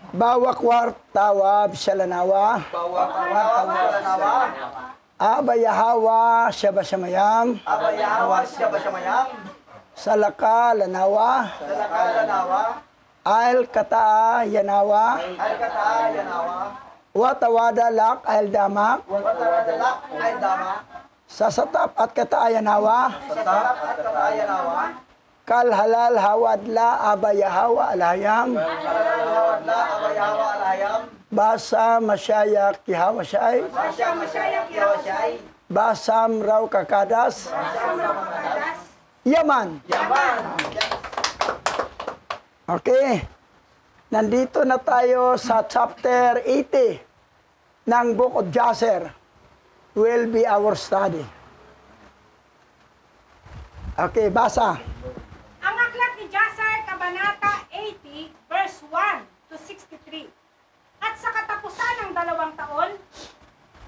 Bawakwar tawab shalanawa. Bawakwar tawab shalanawa. Abayahawa syabasamayam. Abayahawa syabasamayam. Salaka lanawa. Salaka lanawa. Ail kata yanawa. Ail kata yanawa. Watawadalak ail damak. Watawadalak ail damak. Sasatap at kata yanawa. Sasatap at kata yanawa. Kal halal hawadla abayahawa alhayam. Kal halal hawadla abayahawa alhayam. Basa masyayak kihawasay. Basa masyayak kihawasay. Basam raw kakadas. Basam raw kakadas. Yaman. Yaman. Okay. Nandito na tayo sa chapter 80 ng Book of Jasher. Will be our study. Okay, basa. Ang aklat ni Jasher, Kabanata 80, verse 1 to 63. At sa katapusan ng 2 taon,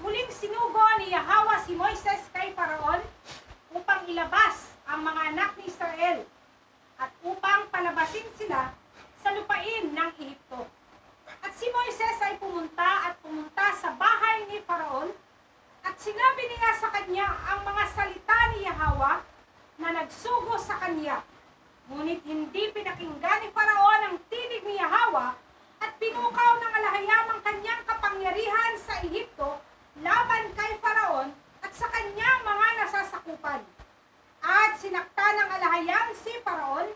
muling sinugo ni Yahweh si Moises kay Faraon upang ilabas ang mga anak ni Israel at upang palabasin sila sa lupain ng Ehipto. At si Moises ay pumunta sa bahay ni Faraon at sinabi niya sa kanya ang mga salita ni Yahweh na nagsugo sa kanya. Ngunit hindi pinakinggan ni Faraon ang tinig ni Yahweh at pinukaw ng alahayam ang kanyang kapangyarihan sa Ehipto laban kay Faraon at sa kanyang mga nasasakupan. At sinakta ng alahayam si Faraon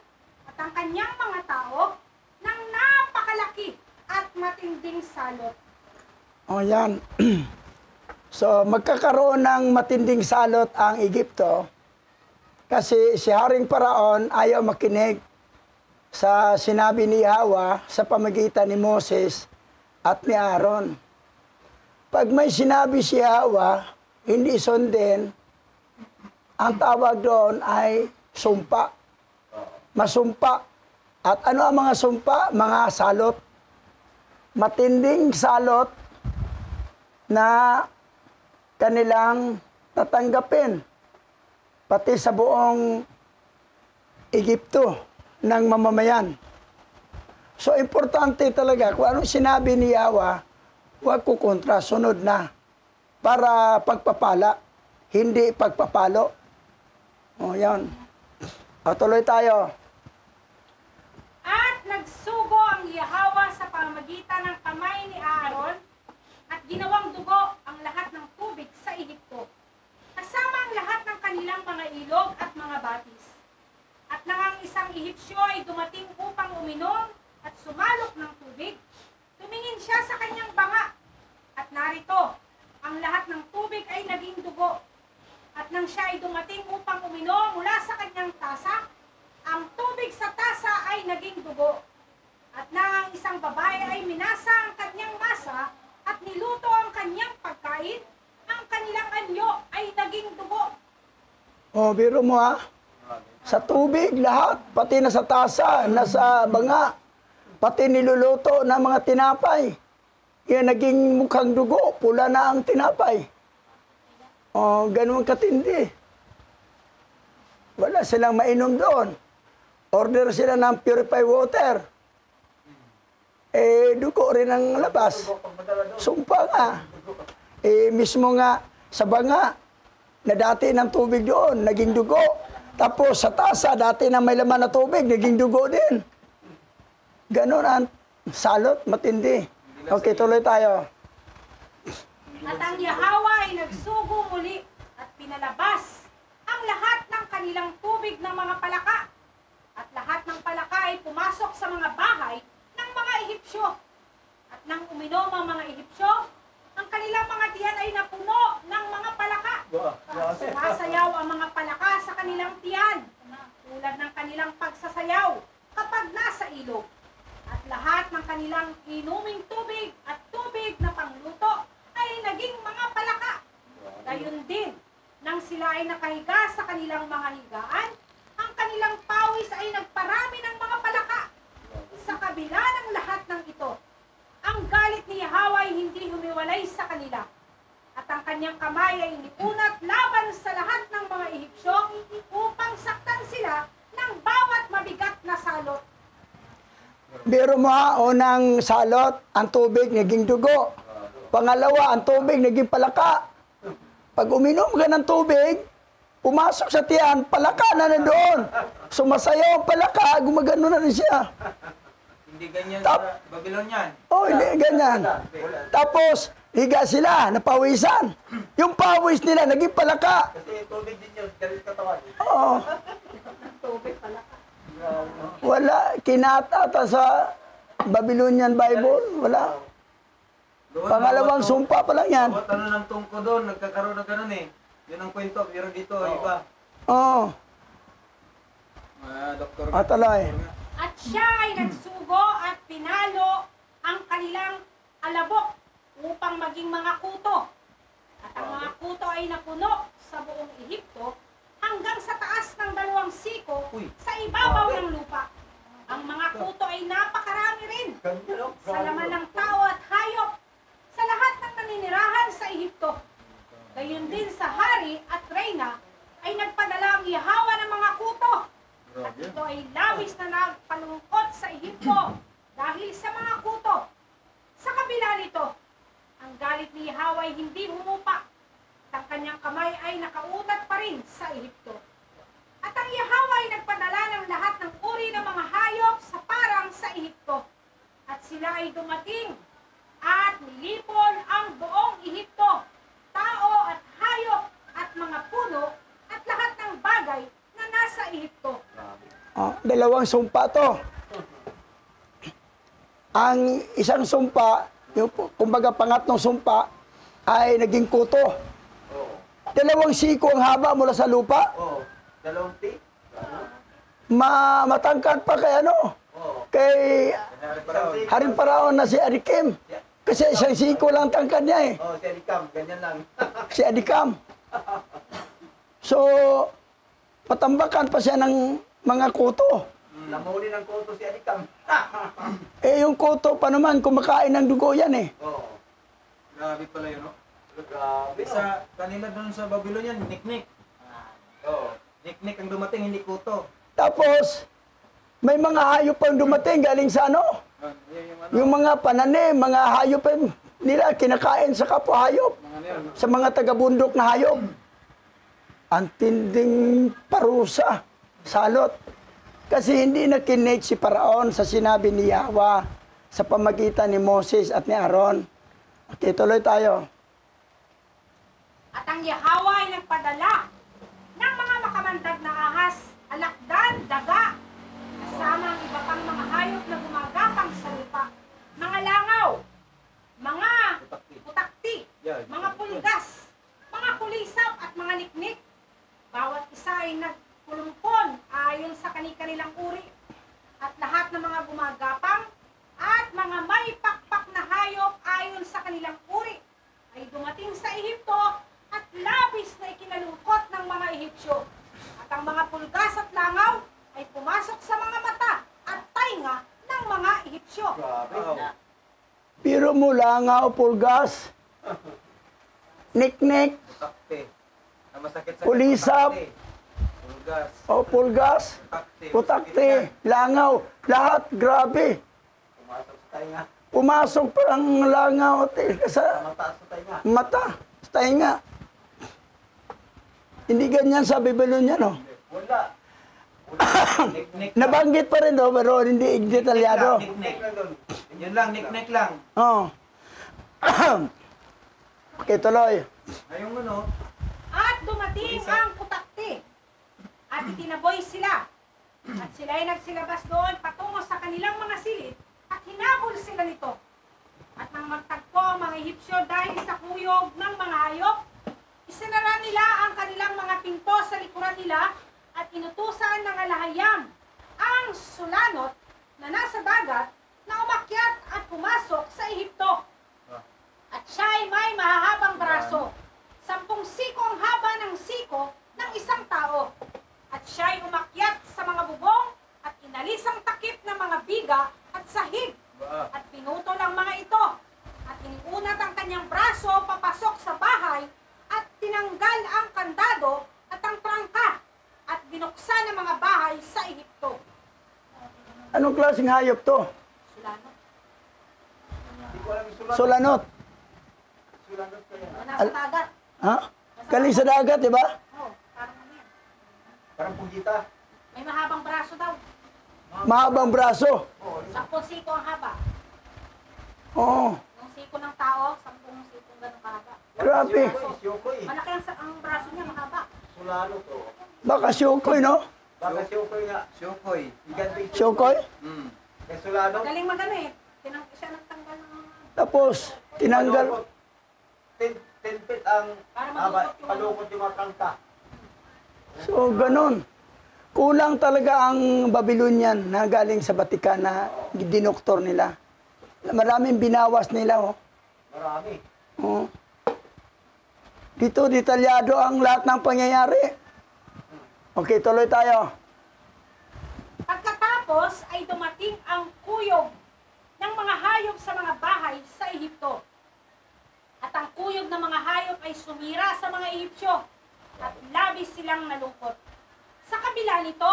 at ang kanyang mga tao ng napakalaki at matinding salot. O yan. So, magkakaroon ng matinding salot ang Ehipto kasi si Haring Paraon ayaw makinig sa sinabi ni Yahweh sa pamagitan ni Moses at ni Aaron. Pag may sinabi si Yahweh, hindi sundin, ang tawag doon ay sumpa. Masumpa. At ano ang mga sumpa? Mga salot. Matinding salot na kanilang tatanggapin. Pati sa buong Ehipto ng mamamayan. So, importante talaga kung anong sinabi ni Yahweh, huwag kukontra, sunod na. Para pagpapala, hindi pagpapalo. O, yan. O, tuloy tayo. At nagsugo ang Yahweh sa pamamagitan ng kamay ni Aaron at ginawang dugo ang lahat ng tubig sa Ehipto, kasama ang lahat ng kanilang mga ilog at mga batis. At nang ang isang Ehipsyo ay dumating upang uminom at sumalok ng tubig, tumingin siya sa kanyang banga. At narito, ang lahat ng tubig ay naging dugo. At nang siya ay dumating upang uminom mula sa kanyang tasa, ang tubig sa tasa ay naging dugo. At nang ang isang babae ay minasa ang kanyang masa at niluto ang kanyang pagkain, ang kanilang anyo ay naging dugo. O, biro mo ha. Sa tubig, lahat. Pati na sa tasa, nasa banga. Pati niluluto ng mga tinapay. Yan, naging mukhang dugo. Pula na ang tinapay. O, ganun katindi. Wala silang mainom doon. Order sila ng purified water. Eh, dugo rin ang labas. Sumpa nga. Eh, mismo nga, sa banga, na dati ng tubig doon, naging dugo. Tapos sa tasa, dati na may laman na tubig, naging dugo din. Ganon ang salot, matindi. Okay, tuloy tayo. At ang Yahweh ay nagsugo muli at pinalabas ang lahat ng kanilang tubig ng mga palaka. At lahat ng palaka ay pumasok sa mga bahay ng mga Ehipsyo. At nang uminom ang mga Ehipsyo, ang kanilang mga tiyan ay napuno ng mga palaka. Sumasayaw ang mga palaka sa kanilang tiyan, tulad ng kanilang pagsasayaw kapag nasa ilog. At lahat ng kanilang inuming tubig at tubig na pangluto ay naging mga palaka. Gayon din, nang sila ay nakahiga sa kanilang mga higaan, ang kanilang pawis ay nagparami ng mga palaka. Sa kabila ng lahat ng ito, ang galit ni Yahweh ay hindi humiwalay sa kanila. At ang kanyang kamay ay inipunat laban sa lahat ng mga Ehipsyo upang saktan sila ng bawat mabigat na salot. Biro mo ha, unang salot, ang tubig naging dugo. Pangalawa, ang tubig naging palaka. Pag uminom ka ng tubig, pumasok sa tiyan, palaka na nandoon. Sumasayaw ang palaka, gumagano na rin siya. Hindi ganyan Tap- sa Babylonian. Oh, hindi, ganyan. Tapos, higa sila, napawisan. Yung pawis nila, naging palaka. Kasi tubig din yun, galit katawan. Oo. Wala, kinatata sa Babylonian Bible, wala. Doon, Pangalawang bawat sumpa pa lang yan. Bawat ano ng tungko doon, nagkakaroon na ganun eh. Yun ang kwento, pero dito, iba. Oo. Doktor. Ataloy. At siya ay nagsugo at pinalo ang kanilang alabok upang maging mga kuto. At ang mga kuto ay napuno sa buong Ehipto hanggang sa taas ng 2 siko sa ibabaw ng lupa. Ang mga kuto ay napakarami rin sa laman ng tao at hayop sa lahat ng naninirahan sa Ehipto. Gayon din sa hari at reyna ay nagpadala ang ihawa ng mga kuto. At ito ay labis na nagpalungkot sa Ehipto dahil sa mga kuto. Sa kabila nito, ang galit ni Yahweh ay hindi humupa. At ang kanyang kamay ay nakautat pa rin sa Ehipto. At ang Yahweh ay nagpadala ng lahat ng uri ng mga hayop sa parang sa Ehipto. At sila ay dumating at nilipol ang buong Ehipto, tao at hayop at mga puno at lahat ng bagay na nasa Ehipto. Oh, dalawang sumpa to. Ang isang sumpa, yung kumbaga pangatlong sumpa, ay naging kuto. Oo. 2 siko ang haba mula sa lupa. Oo. 2 feet. Matangkad pa kay ano? Oo. Kay Isang feet. Haring Paraon na si Arikim. Kasi 1 siko lang tangkad niya eh. Oo, si Alicam, ganyan lang. Si Adikam. So, patambakan pa siya ng mga kuto. Namuli ng kuto si Alicam. Eh, yung kuto pa naman, kumakain ng dugo yan eh. Oo. Grabe pala yun, no? Grabe. Sa kanila doon sa Babylonian, niknik. Oo. Niknik ang dumating, hindi kuto. Tapos, may mga hayop pang dumating galing sa ano? Yan yung ano, Yung mga pananim, mga hayop nila kinakain sa kapwa hayop. mga nila, no? Sa mga taga-bundok na hayop. Ang tinding parusa, salot. Kasi hindi nakinig si Paraon sa sinabi ni Yahweh sa pamagitan ni Moses at ni Aaron. Okay, tuloy tayo. At ang Yahweh ay nagpadala ng mga makamandag na ahas, alakdan, daga, kasama ang iba pang mga hayop na gumagapang sa lupa, mga langaw, mga putakti, mga pulgas, mga kulisap at mga niknik. Bawat isa ay nagpulumpon ayon sa kanilang uri. At lahat ng mga gumagapang at mga may pakpak na hayop ayon sa kanilang uri ay dumating sa Ehipto at labis na ikinalungkot ng mga Ehipsyo. At ang mga pulgas at langaw ay pumasok sa mga mata at tainga ng mga Ehipsyo. Grabe. Piro mo langaw, pulgas, niknik, Putakte. Ang masakit sa Pulisap. putakte. Pulgas. o pulgas, putakte, langaw, lahat grabe. Pumasok sa tainga. Pumasok pa ang langaw sa Mataas sa tainga. mata, sa tainga. Hindi ganyan sa Babylon yan, no? Wala. Niknik lang. Nabanggit pa rin, no? Pero hindi detalyado. Niknik lang doon. Yun lang, niknik lang. Oo. Okay, tuloy. Ngayong ano, At dumating ang putakti at itinaboy sila. At sila ay nagsilabas doon patungo sa kanilang mga silid at hinabol sila nito. At nang magtagpo ang mga Ehipsyo dahil sa kuyog ng mga hayop, isinara nila ang kanilang mga pinto sa likuran nila at inutusan ng alahayam ang sulanot na nasa dagat na umakyat at pumasok sa Ehipto. At siya ay may mahahabang braso. 10 siko ang haba ng siko ng isang tao. At siya ay umakyat sa mga bubong at inalis ang takip ng mga biga at sahig. At pinutol ang mga ito. At iniunat ang kanyang braso papasok sa bahay at tinanggal ang kandado at ang trangka at binuksan ang mga bahay sa Ehipto. Anong klaseng hayop to? Sulano. Hindi ko alam yung sulat. Sulanot. Sulanot ko yan. Nasa dagat. Ha? Galing sa dagat, di ba? Oo, parang ano yan. Parang punggita. May mahabang braso daw. Mahabang braso. Oo. 10 siko ang haba. Oo. Yung siko ng tao, 10 siko ganun kahaba. Grabe. Siyukoy. Malaki ang braso niya, mahaba. Sulanot to. Baka siyukoy, no? Baka siyukoy nga. Syokoy. Iganto yung Siyukoy. Kaya sulanot. Galing magano eh. Siya nagtanggal ng... Tapos, tinanggal. 10 feet ang Para haba. malukot yung- Palukot yung mga trangka. So, ganun. Kulang talaga ang Babylonian na galing sa Vatican na dinoktor nila. Maraming binawas nila, oh. Marami. Oh. Dito, detalyado ang lahat ng pangyayari. Okay, tuloy tayo. Pagkatapos ay dumating ang kuyog ng mga hayop sa mga bahay sa Ehipto. At ang kuyog ng mga hayop ay sumira sa mga Ehipsyo at labis silang nalungkot. Sa kabila nito,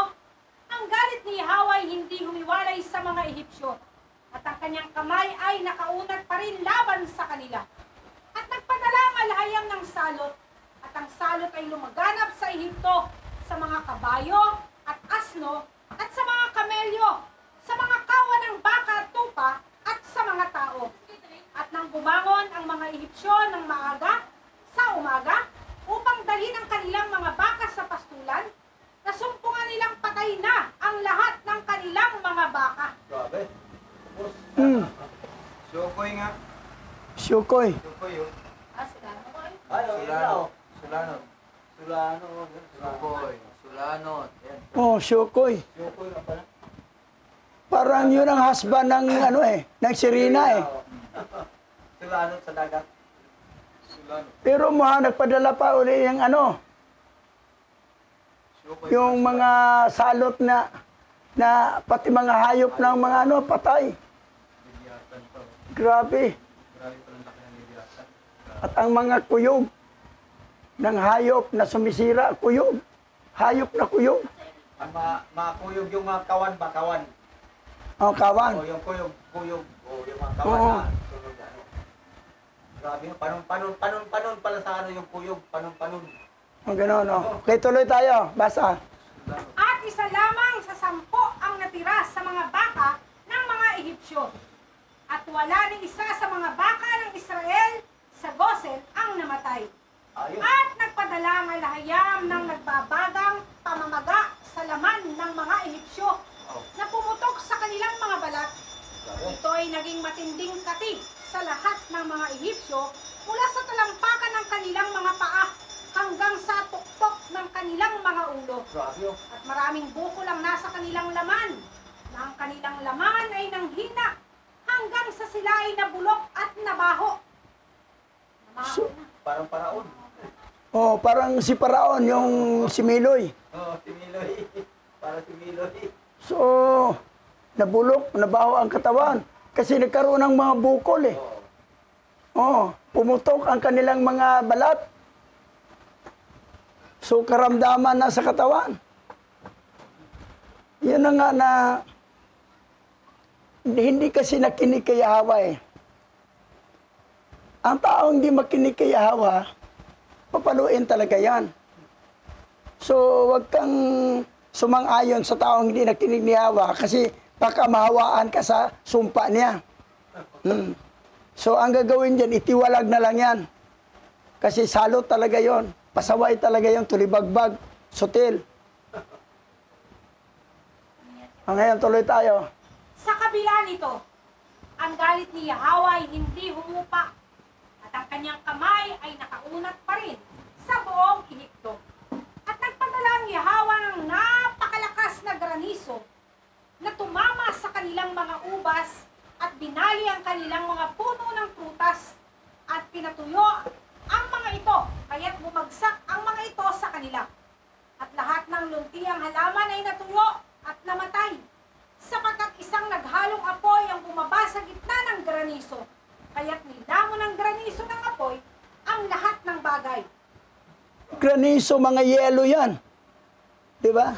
ang galit ni Yahweh ay hindi humiwalay sa mga Ehipsyo at ang kanyang kamay ay nakaunat pa rin laban sa kanila. At nagpadala ang alahayam ng salot at ang salot ay lumaganap sa Ehipto sa mga kabayo at asno at sa mga kamelyo, sa mga kawan ng baka at tupa at sa mga tao. At nang bumangon ang mga Ehipsyo ng maaga sa umaga upang dalhin ang kanilang mga baka sa pastulan, nasumpungan nilang patay na ang lahat ng kanilang mga baka. Grabe. Syokoy nga. Siyukoy. Syokoy yun. Sila ano ko eh. Ay, oh, yun na, oh. Sulanot. Sulano. Syokoy. Sulanot. Yan. Oh, siyukoy. Siyukoy na pala. Parang yun ang husband ng ano eh, ng Serena eh. Sulanot sa dagat. Sulanot. Pero nagpadala pa uli yung ano, Syokoy. yung mga salot na pati mga hayop ng mga ano, patay. Libyatan to. Grabe. Grabe pa lang laki ng libyatan. At ang mga kuyog ng hayop na sumisira, kuyog. Hayop na kuyog. Ang mga kuyog yung mga kawan ba? Kawan. O, kawan. O yung kuyog. O yung mga kawan Oo. na. Sunod ano. Grabe yun. Panon pala sa ano yung kuyog. Panon. O, gano'n, o. Okay, tuloy tayo. Basa. At isa lamang sa 10 ang natira sa mga baka ng mga Ehipsyo. At wala ni isa sa mga baka ng Israel sa Gosen ang namatay. Ayun. At nagpadala ang alahayam ng nagbabagang pamamaga sa laman ng mga Ehipsyo na pumutok sa kanilang mga balat. Ito ay naging matinding kati sa lahat ng mga Ehipsyo mula sa talampakan ng kanilang mga paa hanggang sa tuktok ng kanilang mga ulo. Grabe yun. At maraming bukol ang nasa kanilang laman, na ang kanilang laman ay nanghina hanggang sa sila ay nabulok at nabaho. Namaho na. Parang paraon. O, parang si Paraon, yung si Miloy. Oo, si Miloy. Para si Miloy. So, nabulok, nabaho ang katawan. Kasi nagkaroon ng mga bukol eh. Oo. Pumutok ang kanilang mga balat. So, karamdaman na sa katawan. Yun na nga na hindi kasi nakinig kay Yahweh. Ang taong hindi makinig kay Yahweh, papaluin talaga yan. So, wag kang sumang-ayon sa taong hindi nakinig ni Yahweh kasi baka mahawaan ka sa sumpa niya. So, ang gagawin dyan, itiwalag na lang yan. Kasi salot talaga yon, pasaway talaga yon, tulibagbag, sutil. Ngayon, tuloy tayo. Sa kabila nito, ang galit ni Yahweh ay hindi humupa at ang kanyang kamay ay nakaunat pa rin sa buong Ehipto. At nagpadala ang Yahweh ng napakalakas na graniso na tumama sa kanilang mga ubas at binali ang kanilang mga puno ng prutas at pinatuyo ang mga ito, kaya't bumagsak ang mga ito sa kanila. At lahat ng luntiang halaman ay natuyo at namatay, sapagkat isang naghalong apoy ang bumaba sa gitna ng graniso, kaya't nilamo ng graniso ng apoy ang lahat ng bagay. Graniso, mga yelo yan. Di ba?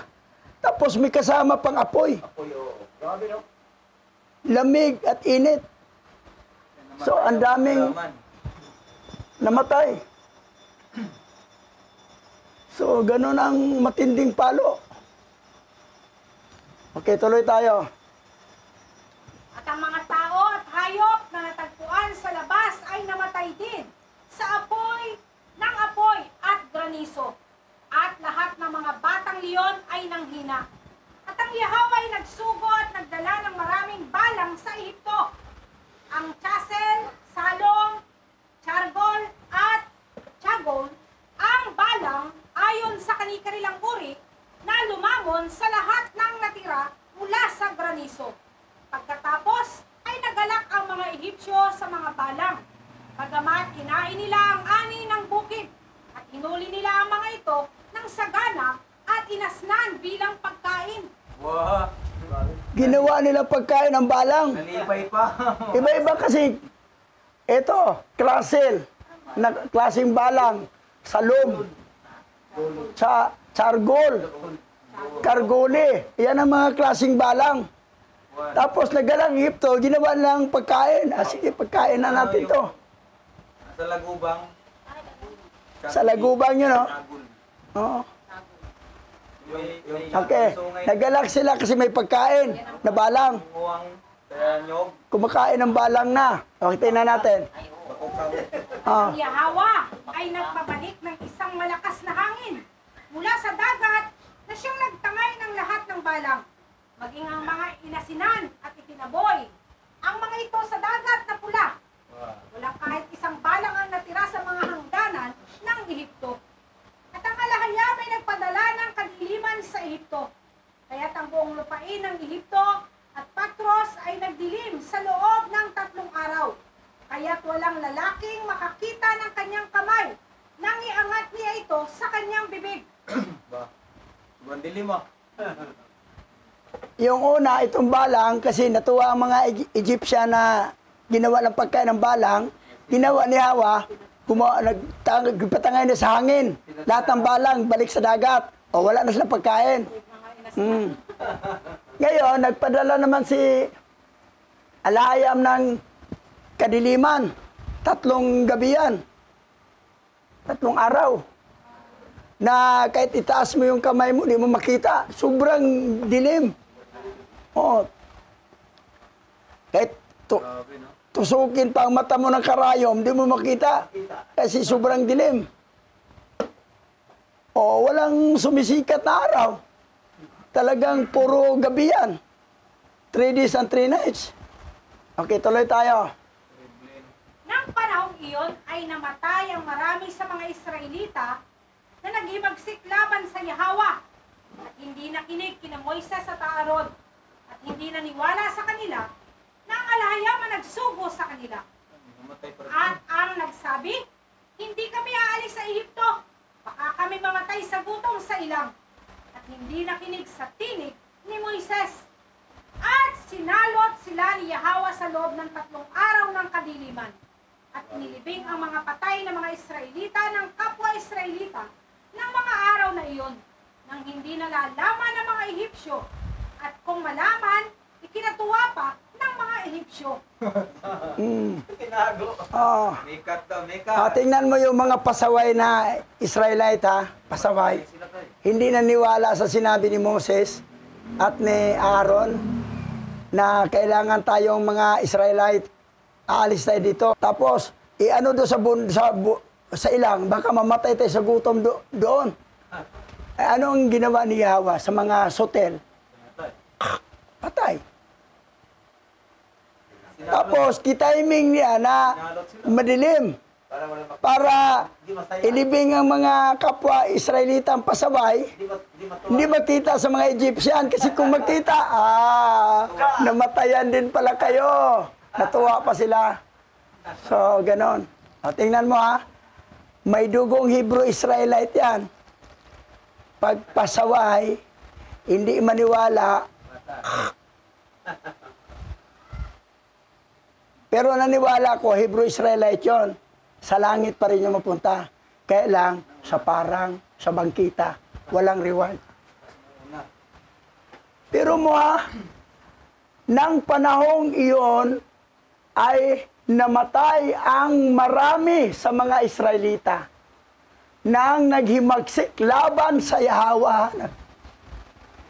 Tapos may kasama pang apoy. Apoy, oo. Grabe, no? lamig at init. So, ang daming namatay. So, ganun ang matinding palo. Okay, tuloy tayo. At ang mga tao at hayop na natagpuan sa labas ay namatay din sa apoy ng apoy at graniso. At lahat ng mga batang leon ay nanghina. At ang Yahweh ay nagsugo at nagdala ng maraming balang sa Ehipto. Ang Chasel, Salong, Chargol at Chagol, ang balang ayon sa kani-kanilang uri na lumamon sa lahat ng natira mula sa graniso. Pagkatapos ay nagalak ang mga Ehipsyo sa mga balang. Bagamat kinain nila ang ani ng bukid at hinuli nila ang mga ito ng sagana at inasnan bilang pagkain. Wow! Ginawa nila pagkain ng balang. Nalipay pa. Iba-iba kasi. Ito, klaseng balang. Salom. Sa chargol. Kargole. Yan ang mga klaseng balang. Tapos nagalang Egypto, ginawa nilang pagkain. Sige, pagkain na natin to. Sa Lagubang. Sa Lagubang yun, no? Oo. Okay. Nagalak sila kasi may pagkain na balang. Muwang, kaya nyog, Kumakain ng balang na. Okay, tingnan natin. bakok kami. Ah. Ang Yahweh ay nagpabalik ng isang malakas na hangin mula sa dagat na siyang nagtangay ng lahat ng balang, maging ang mga inasinan at itinaboy. Ang mga ito sa dagat na pula. Walang kahit isang balang ang natira sa mga hangganan ng Ehipto. At ang Alahayam ay nagpadala ng kadiliman sa Ehipto. Kaya't ang buong lupain ng Ehipto at Patros ay nagdilim sa loob ng 3 araw. Kaya't walang lalaking makakita ng kanyang kamay nang iangat niya ito sa kanyang bibig. Ba? Buwan dilim ah. Yung una, itong balang, kasi natuwa ang mga Egyptian na ginawa ng pagkain ng balang, ginawa ni Hawa, nagpatangay na sa hangin. Lahat ng balang, balik sa dagat. O wala na silang pagkain. Ngayon, nagpadala naman si Alahayam ng kadiliman. 3 gabi yan. 3 araw. Na kahit itaas mo yung kamay mo, di mo makita. Sobrang dilim. Oh. Kahit Grabe, no? tusukin pa ang mata mo ng karayom, di mo makita. Kasi sobrang dilim. Oh, walang sumisikat na araw. Talagang puro gabi yan. 3 days and 3 nights. Okay, tuloy tayo. Nang panahong iyon ay namatay ang marami sa mga Israelita na naghimagsik laban sa Yahweh at hindi nakinig kina Moises at Aaron at hindi naniwala sa kanila na ang Alahayam ang nagsugo sa kanila. Namatay pa rin. At ang nagsabi, hindi kami aalis sa Ehipto, baka kami mamatay sa gutom sa ilang. At hindi nakinig sa tinig ni Moises. At sinalot sila ni Yahweh sa loob ng 3 araw ng kadiliman. At inilibing ang mga patay na mga Israelita ng kapwa Israelita ng mga araw na iyon, nang hindi nalalaman ng mga Ehipsyo. At kung malaman, ikinatuwa pa ng mga Ehipsyo. Tinago. Oh. Mikat daw, mikat. Tingnan mo yung mga pasaway na Israelite, ha? Pasaway. Sila tayo. Hindi naniwala sa sinabi ni Moses at ni Aaron na kailangan tayong mga Israelite aalis tayo dito. Tapos, ano doon sa ilang, baka mamatay tayo sa gutom doon. Ano ang ginawa ni Yahweh sa mga sotel? Patay. Tapos, kitiming niya na madilim Para wala para di masaya. ilibing ang mga kapwa Israelitang pasaway. Di matuwa. Hindi makita sa mga Egyptian kasi kung makita, namatayan din pala kayo. Natuwa pa sila. So, ganon. O, tingnan mo ha. May dugong Hebrew-Israelite yan. Pag pasaway, hindi maniwala. Pero naniwala ko, Hebrew-Israelite yon. Sa langit pa rin yung mapunta. Kaya lang, sa parang, sa bangkita, walang reward. Pero mo ha, Nang panahong iyon ay namatay ang marami sa mga Israelita nang naghimagsik laban sa Yahweh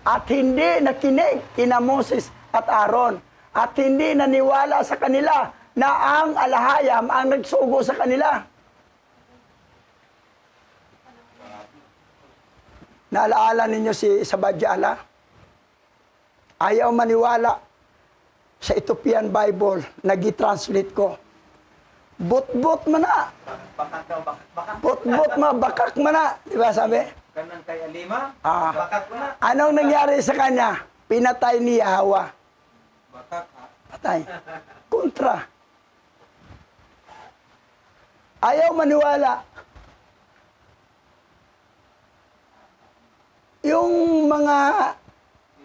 at hindi nakinig kina Moses at Aaron at hindi naniwala sa kanila na ang alahayam ang nagsugo sa kanila. Naalaala ninyo si Sabadjala? Ayaw maniwala sa Ethiopian Bible, nag-translate ko. But mo na. Bakak daw, bakak. But mo, bakak mo na. Di ba sabi? Kanang kay Alima, Ah. bakak ko na. Anong nangyari sa kanya? Pinatay ni Yahweh. Bakak ha. Patay. Kontra. Ayaw maniwala. Yung mga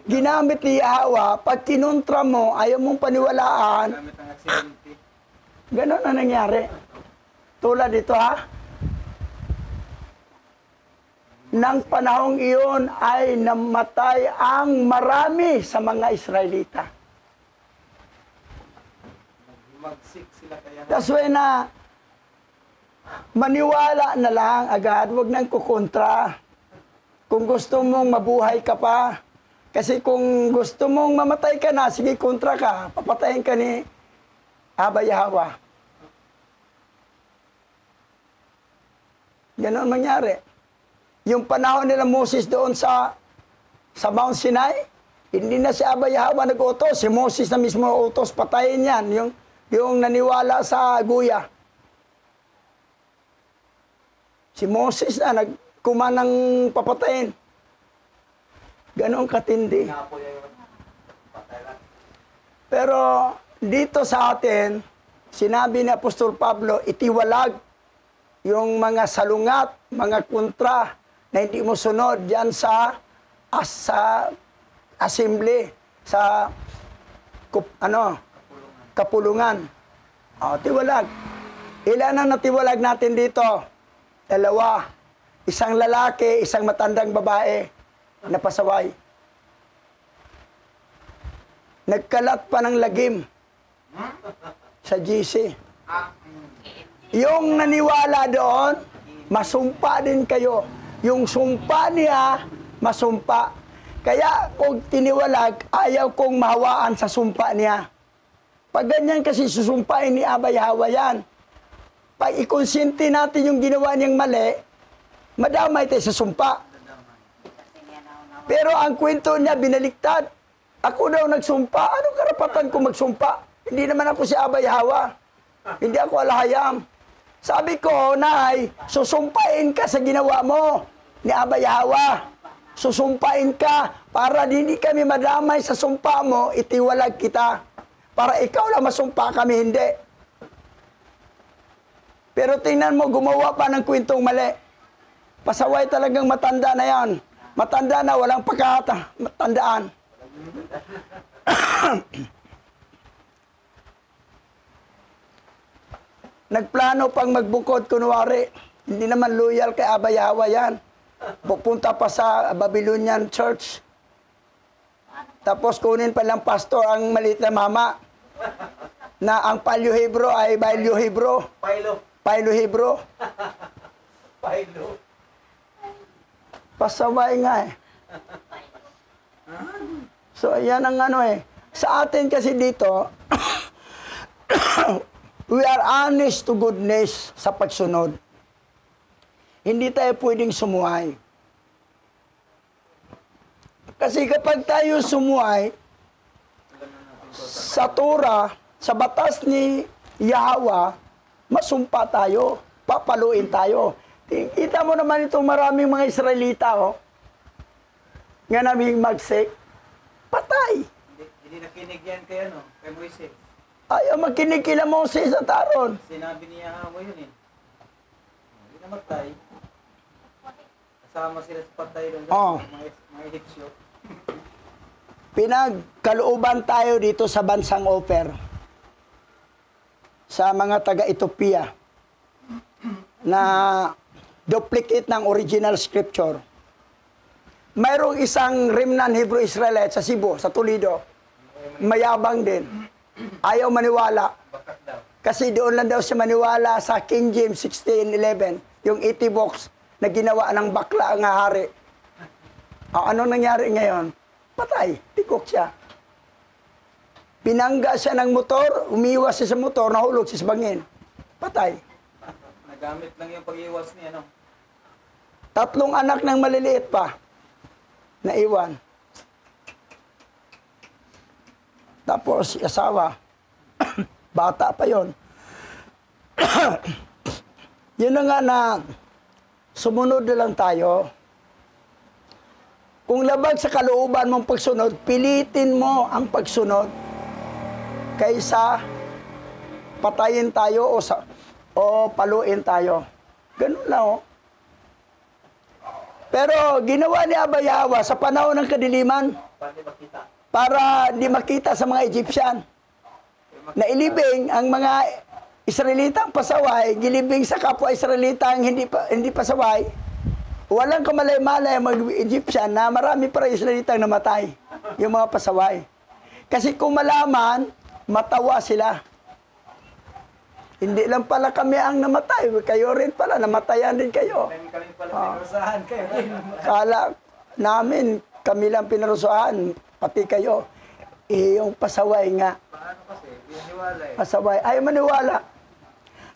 ginamit ni Yahweh, pag kinontra mo, ayaw mong paniwalaan, Gamit ang aksidente. ganon na nangyari. Tulad dito ha. Nang panahong iyon ay namatay ang marami sa mga Israelita. Magsik sila kaya. That's why na maniwala na lang agad, wag nang kukontra. Kung gusto mong mabuhay ka pa, kasi kung gusto mong mamatay ka na, sige kontra ka, papatayin ka ni Abba Yahweh. Ganon mangyari. Yung panahon nila Moses doon sa Mount Sinai, hindi na si Abba Yahweh nag-utos, si Moses na mismo utos, patayin yan, yung naniwala sa guya. Si Moses na nagkumanang papatayin. Ganon katindi. Inapo niya yun. Patay lang. Pero dito sa atin, sinabi ni Apostol Pablo, itiwalag yung mga salungat, mga kontra na hindi mo sunod diyan sa assembly, sa kapulungan. O, tiwalag. Ilan ang natiwalag natin dito? 2. Isang lalaki, isang matandang babae na pasaway. Nagkalat pa ng lagim sa GC. Yung naniwala doon, masumpa din kayo. Yung sumpa niya, masumpa. Kaya kung tiniwalag, ayaw kong mahawaan sa sumpa niya. Pag ganyan kasi susumpain ni Abba Yahweh yan. Pag ikonsinti natin yung ginawa niyang mali, madamay tayo sa sumpa. Pero ang kwento niya, binaliktad. Ako daw nagsumpa. Anong karapatan ko magsumpa? Hindi naman ako si Abba Yahweh. Hindi ako alahayam. Sabi ko, Nay, susumpain ka sa ginawa mo ni Abba Yahweh. Susumpain ka para hindi kami madamay sa sumpa mo, itiwalag kita. Para ikaw lang masumpa kami, hindi. Pero tingnan mo, gumawa pa ng kwentong mali. Pasaway talagang matanda na yan. Matanda na, walang matandaan. Nagplano pang magbukod, kunwari. Hindi naman loyal kay Abba Yahweh yan. Pupunta pa sa Babylonian Church. Tapos kunin pa lang pastor ang maliit na mama. Na ang Palyo Hebro ay Bailyo Hebro. Pailo Hebro. Pailo. Pasaway nga eh. So, yan ang ano eh. Sa atin kasi dito, we are honest to goodness sa pagsunod. Hindi tayo pwedeng sumuhay. Kasi kapag tayo sumuhay, sa Torah, sa batas ni Yahweh, masumpa tayo, papaluin tayo. Kita mo naman itong maraming mga Israelita, oh, nga naming magsik, patay. Hindi nakinig yan kay Moises. Ayaw magkinig kila Moses at Aaron. Sinabi niya yun eh. Hindi na magtay. Kasama sila sa patay doon Oh. sa mga Egyptio. Pinagkalooban tayo dito sa bansang Ofer sa mga taga-Ethiopia na duplicate ng original scripture. Mayroong isang remnant Hebrew Israelite sa Cebu, sa Toledo. mayabang din. Ayaw maniwala. Bakak daw. Kasi doon lang daw siya maniwala sa King James 16:11, yung 80 books na ginawa ng bakla ang hari. Ano nangyari ngayon? Patay, tikok siya. Pinangga siya ng motor, umiwas siya sa motor, nahulog siya sa bangin. Patay. Nagamit lang yung pag-iwas niya, no? 3 anak ng maliliit pa, naiwan. Tapos, asawa, bata pa yon. Yun na nga na, sumunod na lang tayo. Kung labag sa kalooban mong pagsunod, pilitin mo ang pagsunod kaysa patayin tayo o paluin tayo. Ganun lang, oh. Pero ginawa ni Abayawa sa panahon ng kadiliman Paano makita? para di makita sa mga Egyptian. Nailibing ang mga Israelitang pasaway, gilibing sa kapwa Israelitang hindi pasaway. Walang kamalay-malay ang mga Egyptian na marami pa rin Israelitang namatay, yung mga pasaway. Kasi kung malaman, matawa sila. Hindi lang pala kami ang namatay, kayo rin pala, namatayan din kayo. Kami pala pinusahan kayo. Kala namin, kami lang pinarusuhan, pati kayo. Yung pasaway nga, Paano kasi? Pinaniwala eh. pasaway, ay maniwala.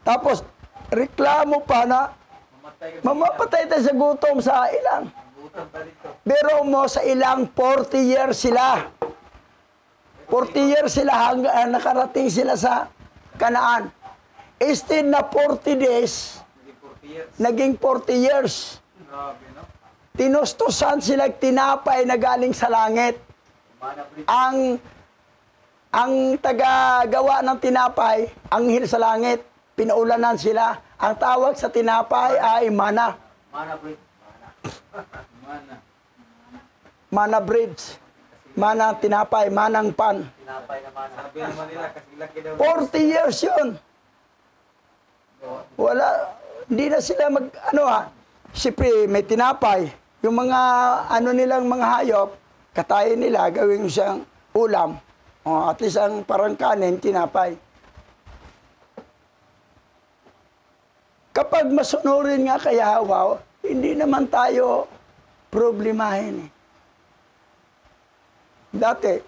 Tapos, reklamo pa na, Mamatay ka. mamapatay tayo sa gutom sa ilang. Gutom pa dito. Pero mo sa ilang 40 years sila. 40 years sila hanggang nakarating sila sa Kanaan. Instead na 40 days, Hindi 40 years. naging 40 years. Grabe, no? Tinustusan sila tinapay na galing sa langit. Ang taga-gawa ng tinapay, anghel sa langit, pinaulanan sila. Ang tawag sa tinapay ay mana. Mana bread. Mana. Mana breads. Mana tinapay, manang pan. Tinapay na mana. Sabi naman nila kasi laki daw. 40 years yun. Wala, hindi na sila siyempre may tinapay. Yung mga nilang mga hayop, katayin nila, gawin siyang ulam. At least ang parang kanin, tinapay. Kapag masunurin nga kay Hawa, hindi naman tayo problemahin. Dati,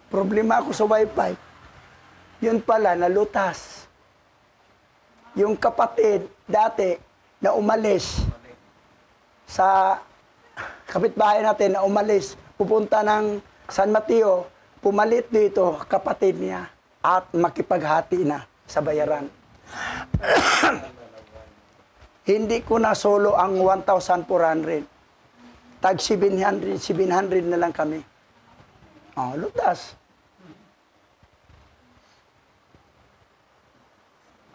problema ako sa wifi. Yun pala, nalutas. Yung kapatid, dati, na umalis sa kapitbahay natin, na umalis, pupunta ng San Mateo, pumalit dito, kapatid niya, at makipaghati na sa bayaran. Hindi ko na solo ang 1,400. Tag 700 na lang kami. Lutas.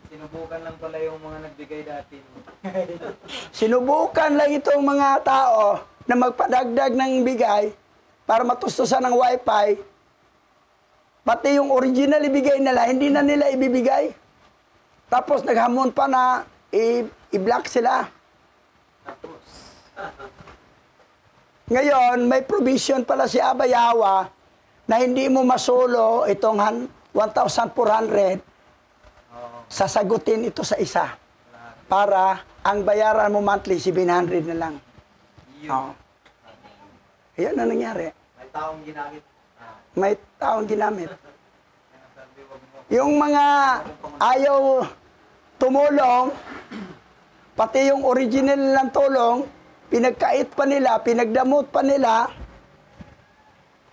Sinubukan lang pala yung mga nagbigay dati. Sinubukan lang itong mga tao na magpadagdag ng bigay para matustusan ng wifi. Pati yung original ibigay nila, hindi na nila ibibigay. Tapos naghamon pa na i-block sila. Ngayon, may provision pala si Abayawa na hindi mo masolo itong 1,400. Sasagutin ito sa isa. Para ang bayaran mo monthly, 700 na lang. Ayan na nangyari. May taong ginamit. May taong ginamit. Yung mga ayaw tumulong, pati yung original lang tulong, pinagkait pa nila, pinagdamot pa nila.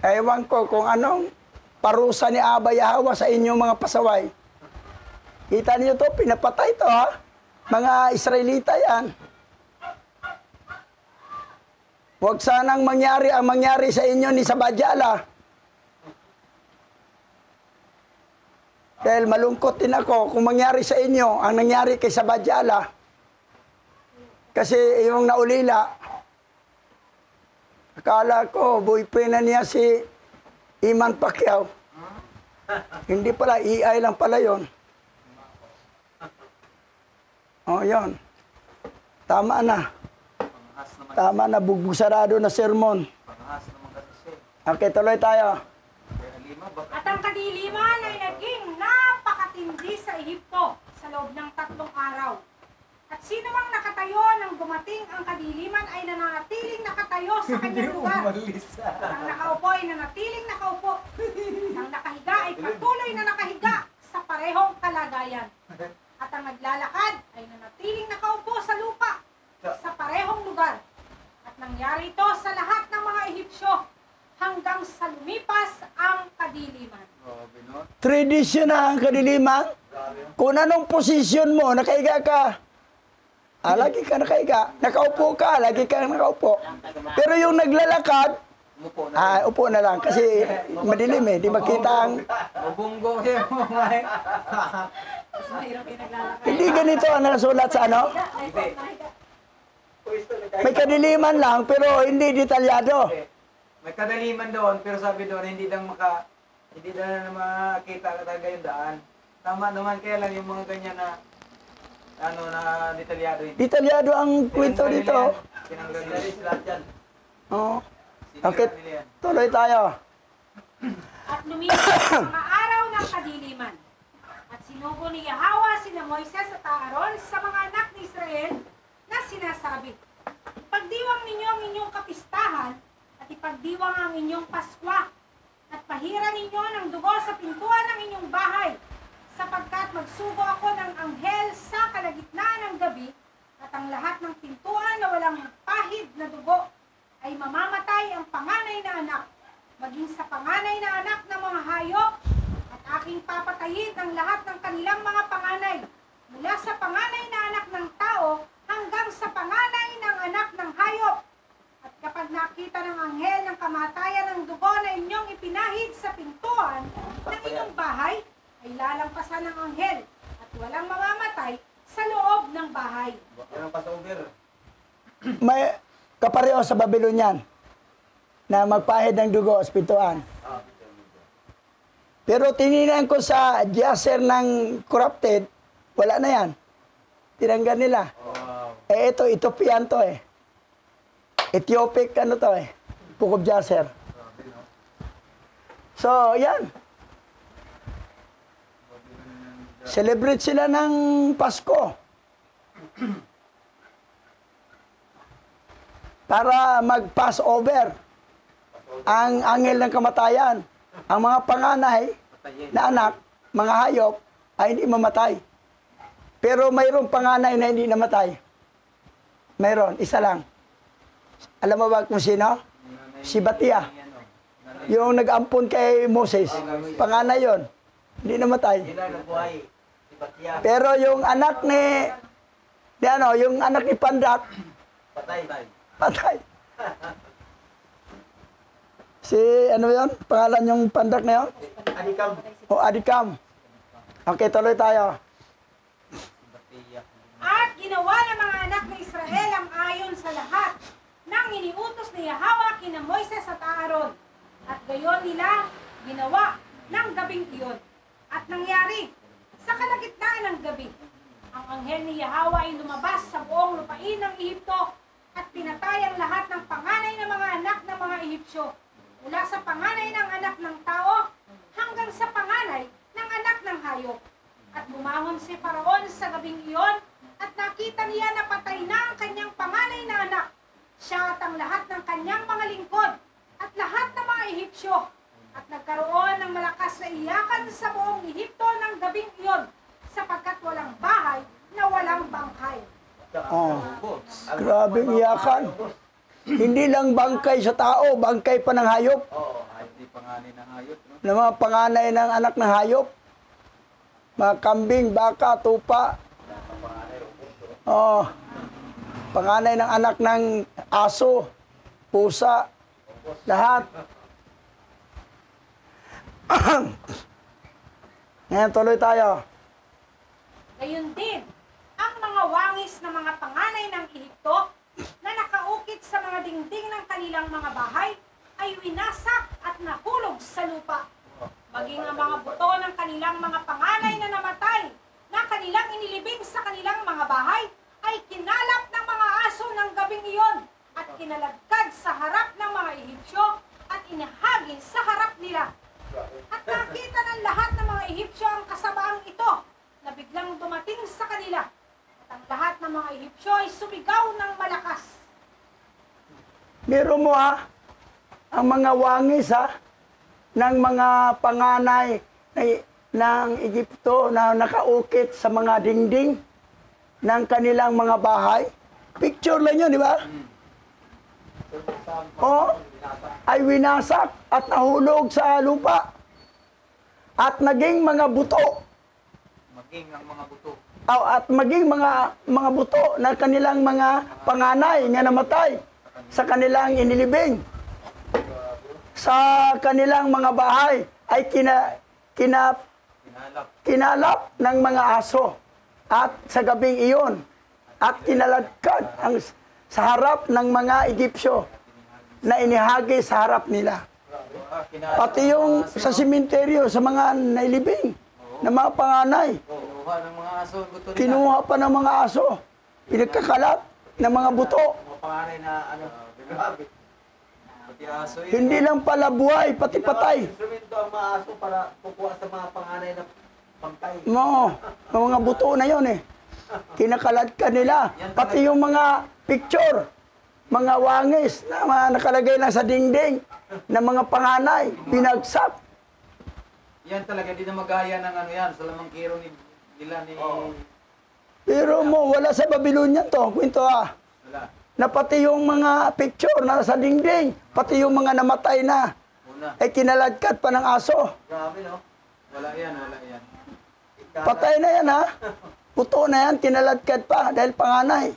Ewan ko kung anong parusa ni Abayawa sa inyong mga pasaway. Kita niyo to, pinapatay to ha. Mga Israelita yan. Huwag sanang mangyari ang mangyari sa inyo ni Sabadyala. Dahil malungkot din ako kung mangyari sa inyo ang nangyari kay Sabadyala. Kasi yung naulila, akala ko, boyfriend na niya si Iman Pacquiao. Hindi pala, EI lang pala yon. Yun. Tama na. Panghas naman. Tama na, bugbusarado na sermon. Panghas naman kasi siya. Okay, tuloy tayo. Kaya Lima, baka. At ang kadiliman ay naging napakatindi sa Ehipto sa loob ng 3 araw. At sino mang nakatayo nang dumating ang kadiliman ay nananatiling nakatayo sa kanyang lugar. Ang nakaupo ay nanatiling nakaupo. Ang nakahiga ay patuloy na nakahiga sa parehong kalagayan. At ang naglalakad ay nanatiling nakaupo sa lupa sa parehong lugar. At nangyari ito sa lahat ng mga Ehipsyo hanggang sa lumipas ang kadiliman. Grabe, no? Tradisyon na ang kadiliman. Kung anong posisyon mo, nakahiga ka. Lagi ka nakahiga. Nakaupo ka, lagi ka nakaupo. Pero yung naglalakad, Umupo na. upo na lang kasi madilim eh. Di makita ang... Mabunggong siya mo, Mike. Mahirap yung naglalakad. Hindi ganito ang nakasulat sa ano. May kadiliman lang, pero hindi detalyado. May kadaliman doon, pero sabi doon, hindi lang na makita talaga yung daan. Tama naman, kaya lang yung mga ganyan na, na detalyado yun. Detalyado ang kwento dito. Tinanggal nila. Oo. Okay, tuloy tayo. At lumipas ang mga araw ng kadiliman. At sinugo ni Yahweh sina Moises at Aaron sa mga anak ni Israel na sinasabi, "Ipagdiwang ninyo ang inyong kapistahan at ipagdiwang ang inyong Paskwa at pahiran ninyo ng dugo sa pintuan ng inyong bahay sapagkat magsugo ako ng anghel sa kalagitnaan ng gabi at ang lahat ng pintuan na walang pahid na dugo ay mamamatay ang panganay na anak, maging sa panganay na anak ng mga hayop, at aking papatayin ang lahat ng kanilang mga panganay, mula sa panganay na anak ng tao hanggang sa panganay ng anak ng hayop. At kapag nakita ng anghel ng kamatayan ng dugo na inyong ipinahid sa pintuan ng inyong bahay, ay lalampasan ng anghel at walang mamamatay sa loob ng bahay." Yan ang Passover. May kapareho sa Babylonian na magpahid ng dugo sa pintuan. Pero tinignan ko sa Jaser ng corrupted, wala na yan. Tinanggal nila. Ito, Ethiopian to eh. Ethiopic ano to eh. Book of Jaser. So, yan. Celebrate sila ng Pasko. Para mag-Passover ang anghel ng kamatayan. Ang mga panganay na anak, mga hayop, ay hindi mamatay. Pero mayroong panganay na hindi namatay. Mayroon, isa lang. Alam mo ba kung sino? Si Batia. Yung nag-ampon kay Moses. Panganay yon, hindi namatay. Sila nabuhay. Si Batia. Pero yung anak ni yung anak ni Pandak, Patay. patay. Si, ano yun? Pangalan yung Pandak na yun? Anikam. O Adikam. Okay, tuloy tayo. At ginawa ng mga anak ng Israel ang ayon sa lahat ng iniutos ni Yahweh kina Moises at Aaron. At gayon nila ginawa ng gabing iyon. At nangyari, sa kalagitnaan ng gabi, ang anghel ni Yahweh ay lumabas sa buong lupain ng Ehipto at pinatay ang lahat ng panganay ng mga anak ng mga Ehipsyo, mula sa panganay ng anak ng tao hanggang sa panganay ng anak ng hayop. At bumangon si Faraon sa gabing iyon at nakita niya na patay na ang kanyang panganay na anak, siya at ang lahat ng kanyang mga lingkod at lahat ng mga Ehipsyo. At nagkaroon ng malakas na iyakan sa buong Ehipto ng gabing iyon sapagkat walang bahay na walang bangkay. Oh, grabe iyakan. Hindi lang bangkay sa tao, bangkay pa ng hayop. Oo. Hindi panganin ng hayop, no? Ng mga panganay ng anak ng hayop. Mga kambing, baka, tupa. Oh, panganay ng anak ng aso, pusa, lahat. Ngayon, tuloy tayo. Gayon din, ang mga wangis ng mga panganay ng Ehipto na nakaukit sa mga dingding ng kanilang mga bahay ay winasak at nahulog sa lupa. Maging ang mga buto ng kanilang mga panganay na namatay na kanilang inilibing sa kanilang mga bahay ay kinalap ng mga aso ng gabing iyon at kinalagkad sa harap ng mga Ehipsyo at inahagi sa harap nila. At nakita ng lahat ng mga Ehipsyo ang kasamaang ito na biglang dumating sa kanila. At ang lahat ng mga Ehipsyo ay sumigaw ng malakas. Biro mo ang mga wangis ng mga panganay ng Egypto na nakaukit sa mga dingding ng kanilang mga bahay. Picture lang yun, di ba? O, ay winasak at nahulog sa lupa. At naging mga buto. Maging ang mga buto. At maging mga buto na kanilang mga panganay nga namatay sa kanilang inilibing. Sa kanilang mga bahay ay kinalap ng mga aso. At sa gabing iyon, at kinaladkad sa harap ng mga Egyptyo na inihagi sa harap nila. Pati yung sa simenteryo, sa mga nailibing, ng mga panganay. Kinuha ng mga aso ang buto nila. Kinuha pa ng mga aso. Pinagkakalat ng mga buto. Mga panganay na grabe. Pati aso yun. Hindi lang pala buhay, pati patay. Instrumento ang mga aso para kukuha sa mga panganay na pangkay. Oo, ang mga buto na yon Kinakalat ka nila. Pati yung mga picture, mga wangis na mga nakalagay lang sa dingding ng mga panganay, binagsak. Yan talaga, di na magaya ng yan, sa lamangkiro nila ni... Pero mo, wala sa Babylonian to, kwento Wala. na pati yung mga picture na sa dingding, pati yung mga namatay na, Una. ay kinaladkad pa ng aso. Grabe, no? Wala yan, wala yan. Patay na yan Puto na yan, kinaladkad pa dahil panganay.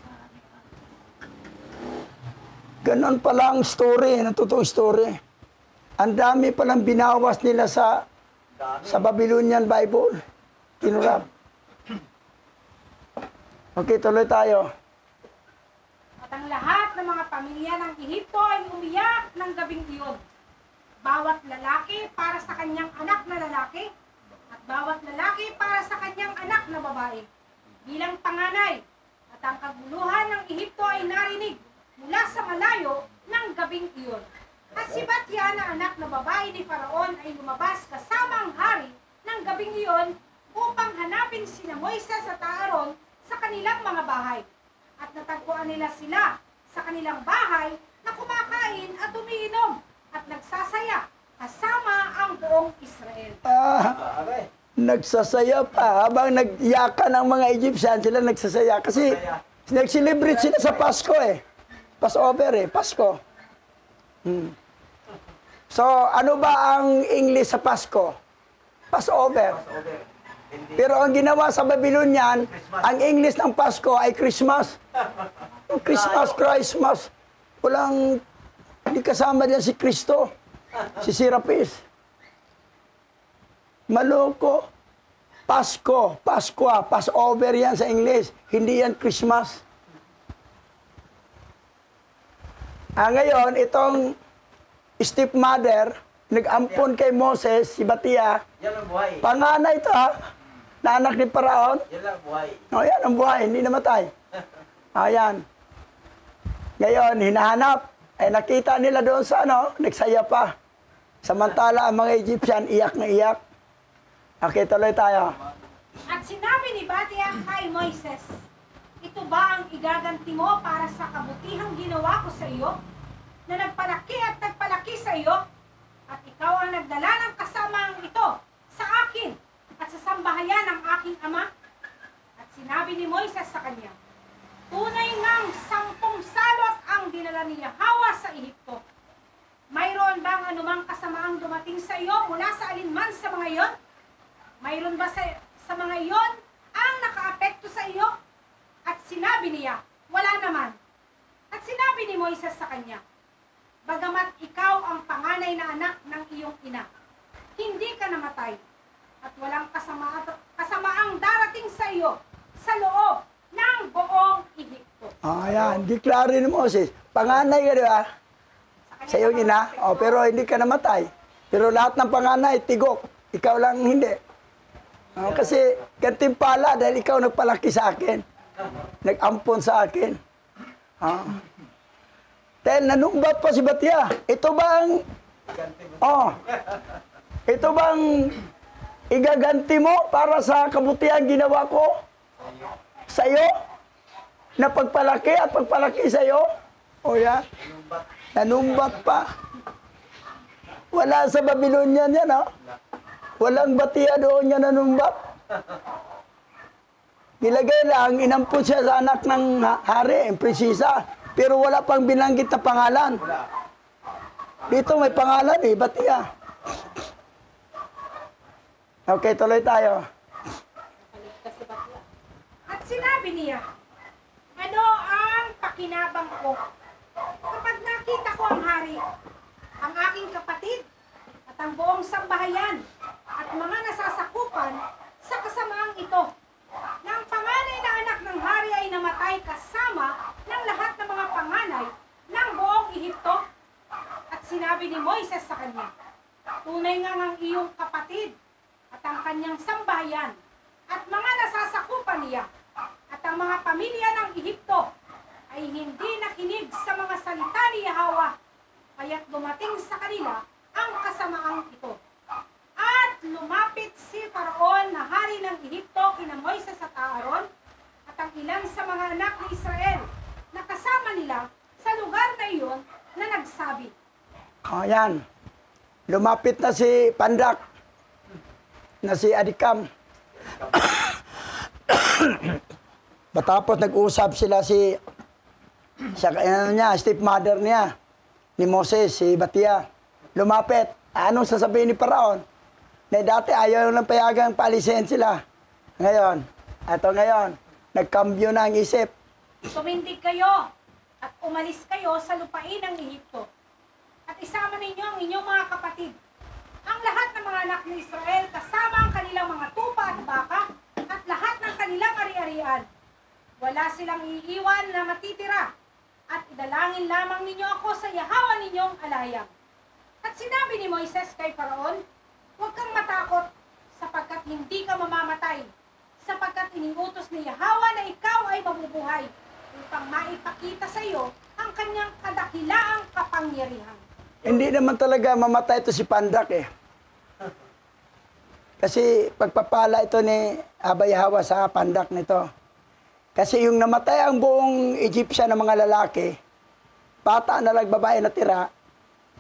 Ganon pala ang story, totoong story. Ang dami palang binawas nila sa Babylonian Bible. Kinurap. Okay, tuloy tayo. At ang lahat ng mga pamilya ng Ehipto ay umiyak ng gabing iyon. Bawat lalaki para sa kanyang anak na lalaki at bawat lalaki para sa kanyang anak na babae. Bilang panganay, at ang kaguluhan ng Ehipto ay narinig mula sa malayo ng gabing iyon. At si Batya na anak na babae ni Faraon ay lumabas kasama ang hari ng gabing iyon upang hanapin sina Moises at Aaron sa kanilang mga bahay. At natagpuan nila sila sa kanilang bahay na kumakain at umiinom at nagsasaya kasama ang buong Israel. Nagsasaya pa. Habang nagyakan ng mga Egyptian, sila nagsasaya. Kasi nag-celebrate sila sa Pasko Passover Pasko. So, ano ba ang English sa Pasko? Passover. Pero ang ginawa sa Babylonian, ang English ng Pasko ay Christmas. Christmas. Hindi kasama diyan si Kristo, si Serapis. Maloko. Passover yan sa English. Hindi yan Christmas. Ngayon, itong stepmother, nag-ampon kay Moses, si Batya. Yan ang buhay. Panganay ito na anak ni Paraon. Yan ang buhay. Yan ang buhay, hindi namatay. Ayan. Ngayon, hinahanap. Nakita nila doon sa nagsaya pa. Samantala, ang mga Egyptian, iyak na iyak. Okay, tuloy tayo. At sinabi ni Batya kay Moises, ito ba ang igaganti mo para sa kabutihang ginawa ko sa iyo? Na nagpalaki at nagpalaki sa iyo? At ikaw ang nagdala ng kasamaang ito sa akin at sa sambahayan ng aking ama? At sinabi ni Moises sa kanya, tunay ngang 10 salot ang dinala ni Yahweh sa Ehipto. Mayroon bang anumang kasamaang dumating sa iyo mula sa alinman sa mga iyon? Mayroon ba sa mga iyon ang nakaapekto sa iyo? At sinabi niya, wala naman. At sinabi ni Moises sa kanya, bagamat ikaw ang panganay na anak ng iyong ina, hindi ka namatay, at walang kasamaang darating sa iyo sa loob ng buong Ehipto. Ayan, deklaro ni Moses. Panganay ka, di ba? Sa iyong ina. Pero hindi ka namatay. Pero lahat ng panganay, tigok. Ikaw lang hindi. Kasi gantimpala dahil ikaw nagpalaki sa akin. Nag-ampon sa akin. Dahil nanumbat pa si Batya. Ito ba ang... Ito bang igaganti mo para sa kabutihan ginawa ko sa iyo? Na pagpalaki at pagpalaki sa iyo? O yan. Nanumbat pa. Wala sa Babylonian yan, ha? Walang batiya doon yan nanumbat. Nilagay lang, inampun siya sa anak ng hari, ang prinsesa. Pero wala pang binanggit na pangalan. Dito may pangalan eh, batiya. Okay, tuloy tayo. At sinabi niya, ano ang pakinabang ko kapag nakita ko ang hari, ang aking kapatid, at ang buong sambahayan, at mga nasasakupan sa kasamaang ito, na ang panganay na anak ng hari ay namatay kasama ng lahat ng mga panganay ng buong Ehipto? At sinabi ni Moises sa kanya, tunay nga ang iyong kapatid at ang kanyang sambahayan at mga nasasakupan niya at ang mga pamilya ng Ehipto ay hindi nakinig sa mga salita ni Yahweh, kaya't dumating sa kanila ang kasamaang ito. At lumapit si Faraon na hari ng Ehipto kina Moises at Aaron at ang ilan sa mga anak ni Israel na kasama nila sa lugar na iyon na nagsabi, O yan. Lumapit na si Pandak na si Adikam. Matapos nag-usap sila sa stepmother niya, ni Moses, si Batia. Lumapit. Anong sasabihin ni Paraon? Na dati ayaw lang payagang paalisin sila. Ngayon, nagkambyo na ang isip. tumindig kayo at umalis kayo sa lupain ng Ehipto. At isama ninyo ang inyong mga kapatid, ang lahat ng mga anak ni Israel kasama ang kanilang mga tupa at baka at lahat ng kanilang ari-arian. Wala silang iiwan na matitira at idalangin lamang ninyo ako sa Yahweh ninyong alayang. At sinabi ni Moises kay Faraon, huwag kang matakot sapagkat hindi ka mamamatay, sapagkat iniutos ni Yahweh na ikaw ay mabubuhay upang maipakita sa iyo ang kanyang kadakilaang kapangyarihan. Hindi naman talaga mamatay ito si Pandak eh. Kasi pagpapala ito ni Abay Hawa sa Pandak nito. Kasi yung namatay ang buong Egyptian ng mga lalaki, bata na lang babae na tira,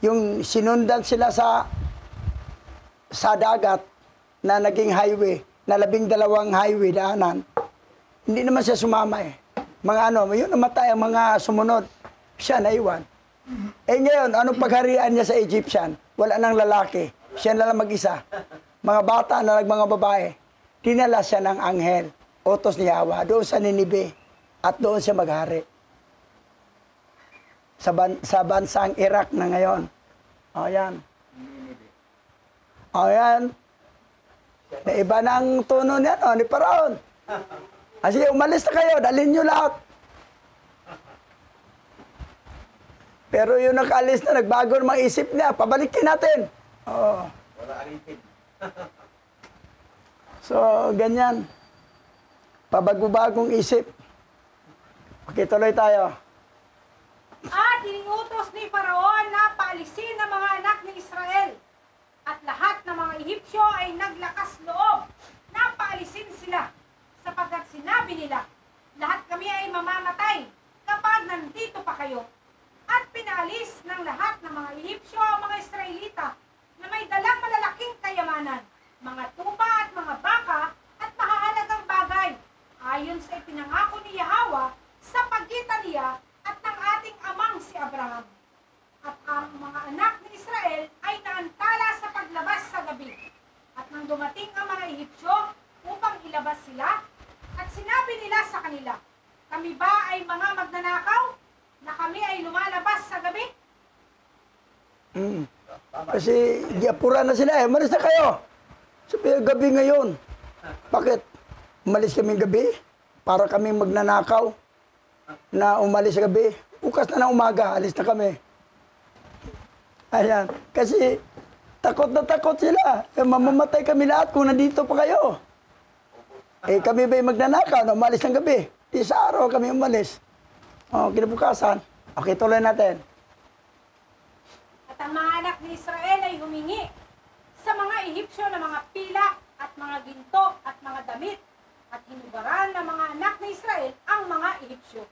yung sinundan sila sa dagat na naging highway, na 12 highway daanan, hindi naman siya sumama eh. Yun namatay ang mga sumunod, siya naiwan. Eh ngayon, anong pagharian niya sa Egyptian? Wala nang lalaki. Siya na lang mag-isa. Mga bata na lang, mga babae. Dinala siya ng anghel. Utos ni Yahweh doon sa Ninibe. At doon siya maghari. Sa bansang Iraq na ngayon. O yan. O yan. Naiba na ang tono niya, ni Paraon. Kasi umalis na kayo, dalhin nyo lahat. Pero yung nakaalis na, nagbago ng mga isip niya, pabalikin natin. Oo. Wala alipin. So, ganyan. Pabago-bagong isip. Okay, tuloy tayo. At iningutos ni Faraon na paalisin ang mga anak ni Israel. At lahat ng mga Ehipsyo ay naglakas loob na paalisin sila. Sapagkat sinabi nila, lahat kami ay mamamatay kapag nandito pa kayo. At pinaalis ng lahat ng mga Ehipsyo ang mga Israelita na may dalang malalaking kayamanan, mga tupa at mga baka at mahahalagang bagay, ayon sa ipinangako ni Yahweh sa pagitan niya at ng ating amang si Abraham. At ang mga anak ni Israel ay naantala sa paglabas sa gabi. At nang dumating ang mga Ehipsyo upang ilabas sila, at sinabi nila sa kanila, kami ba ay mga magnanakaw na kami ay lumalabas sa gabi? Kasi giapura na sila eh. Umalis na kayo. Sabi, gabi ngayon. Bakit? Umalis kami gabi para kami magnanakaw na umalis sa gabi. Bukas na ng umaga, alis na kami. Ayan. Kasi takot na takot sila. Mamamatay kami lahat kung nandito pa kayo. Eh kami ba'y magnanakaw na umalis ng gabi? Di sa araw kami umalis. O, kinabukasan. Okay, tuloy natin. At ang mga anak ni Israel ay humingi sa mga pilak at mga ginto at mga damit at hinubaran ng mga anak ni Israel ang mga Ehipsyo.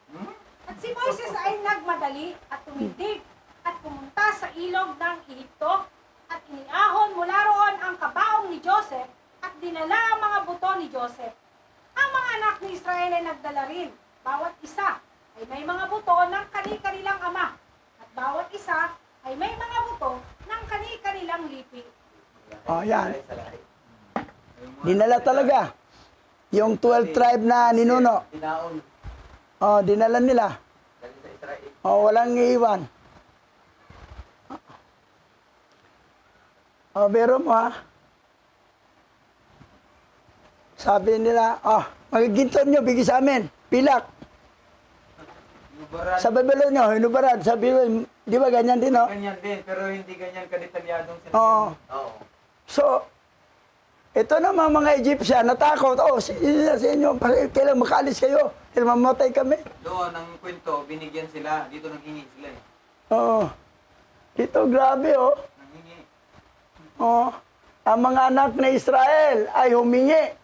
At si Moises ay nagmadali at tumindig at pumunta sa ilog ng Ehipto at iniahon mula roon ang kabaong ni Joseph at dinala ang mga buto ni Joseph. Ang mga anak ni Israel ay nagdala rin. Bawat isa ay may mga buto ng kani-kanilang ama at bawat isa ay may mga buto ng kani-kanilang lipi. Oh, yan. Dinala talaga. Yung 12 tribe na ninuno. Dinaon. Oh, dinala nila. Dali sa Israel. Oh, walang iiwan. Oh, biro mo ha. Sabi nila, oh, magiginto nyo, bigay sa amin. Pilak. Hinubaran. Sa Babylon nyo, hinubarad. Sabi mo, di ba ganyan din, no? Ganyan din, pero hindi ganyan kadetalyadong sinabi. Oo. Oo. So, ito naman mga Egyptian, natakot. Oh, sa inyo, kailan makaalis kayo? Kailan mamatay kami? Doon, ang kwento, binigyan sila. Dito nanghingi sila eh. Oo. Dito, grabe, oh. Nanghingi. Oh, ang mga anak na Israel ay humingi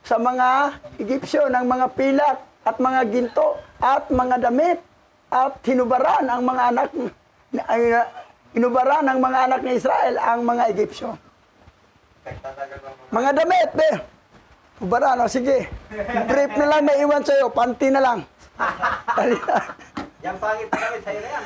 sa mga Egyptyo ng mga pilak at mga ginto at mga damit at hinubaran ang mga anak hinubaran ng mga anak ni Israel ang mga Egyptyo. Mga damit, be. Hubaran, sige. Brief na lang may iwan sa'yo, panty na lang. Yan pangit na kami sa'yo na yan.